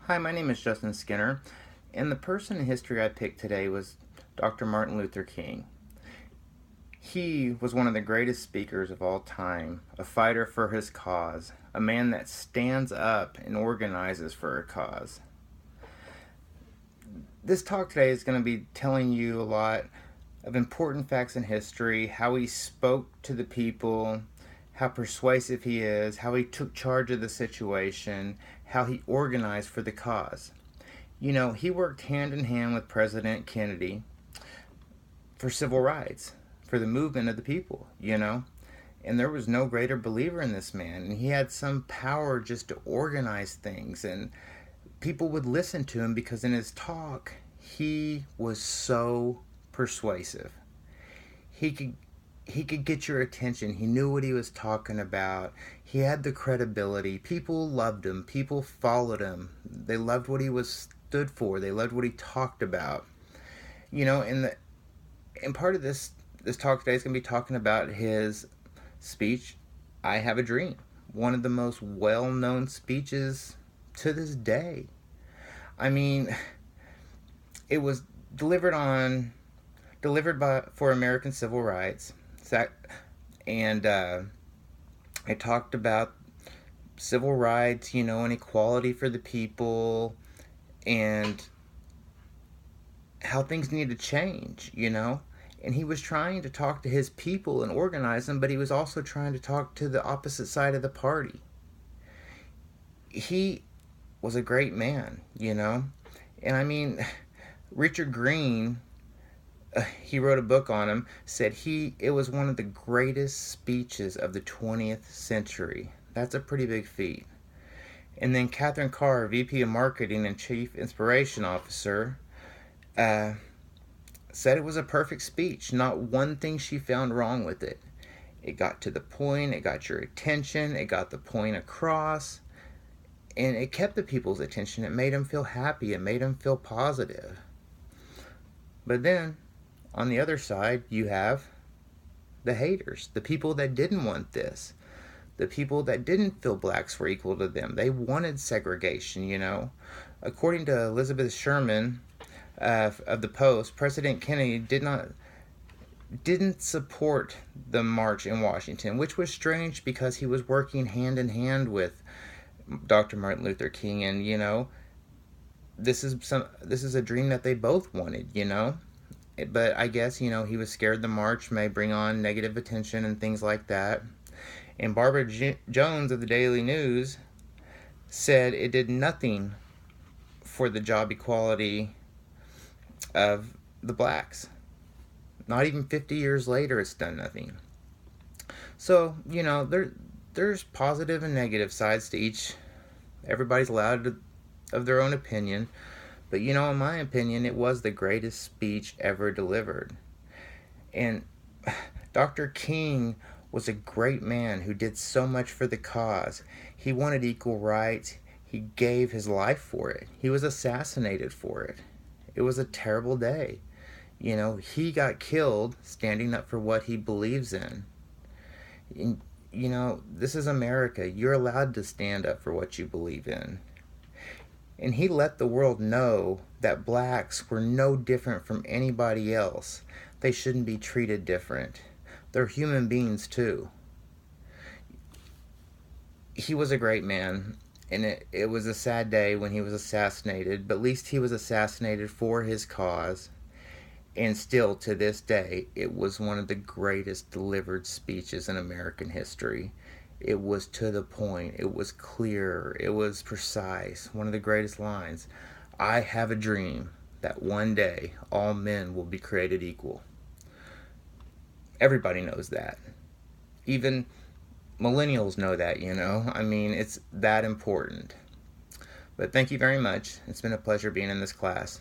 Hi, my name is Justin Skinner, and the person in history I picked today was Dr. Martin Luther King. He was one of the greatest speakers of all time, a fighter for his cause, a man that stands up and organizes for a cause. This talk today is going to be telling you a lot of important facts in history, how he spoke to the people, how persuasive he is, how he took charge of the situation, how he organized for the cause. You know, he worked hand in hand with President Kennedy for civil rights, for the movement of the people, And there was no greater believer in this man. And he had some power just to organize things. And people would listen to him because in his talk, he was so persuasive. He could get your attention. He knew what he was talking about. He had the credibility. People loved him. People followed him. They loved what he stood for. They loved what he talked about. And part of this talk today is going to be talking about his speech, "I Have a Dream," one of the most well-known speeches to this day. I mean, it was delivered for American civil rights, and it talked about civil rights, and equality for the people, and how things need to change, And he was trying to talk to his people and organize them, but he was also trying to talk to the opposite side of the party. He was a great man, And I mean, Richard Green, he wrote a book on him, said it was one of the greatest speeches of the 20th century. That's a pretty big feat. And then Catherine Carr, VP of Marketing and Chief Inspiration Officer, said it was a perfect speech. Not one thing she found wrong with it. It got to the point, it got your attention, it got the point across, and it kept the people's attention. It made them feel happy, it made them feel positive. But then, on the other side, you have the haters, the people that didn't want this, the people that didn't feel blacks were equal to them. They wanted segregation, According to Elizabeth Sherman of the Post, President Kennedy didn't support the march in Washington, which was strange because he was working hand in hand with Dr. Martin Luther King, and this is a dream that they both wanted, But I guess, he was scared the march may bring on negative attention and things like that. And Barbara Jones of the Daily News said it did nothing for the job equality of the blacks. Not even 50 years later, it's done nothing. So, there's positive and negative sides to each. Everybody's allowed of their own opinion. But, in my opinion, it was the greatest speech ever delivered. And Dr. King was a great man who did so much for the cause. He wanted equal rights. He gave his life for it. He was assassinated for it. It was a terrible day. He got killed standing up for what he believes in. And, this is America. You're allowed to stand up for what you believe in. And he let the world know that blacks were no different from anybody else. They shouldn't be treated different. They're human beings too. He was a great man, and it was a sad day when he was assassinated, but at least he was assassinated for his cause. And still, to this day, it was one of the greatest delivered speeches in American history. It was to the point. It was clear. It was precise. One of the greatest lines. "I have a dream that one day all men will be created equal." Everybody knows that. Even millennials know that, I mean, it's that important. But thank you very much. It's been a pleasure being in this class.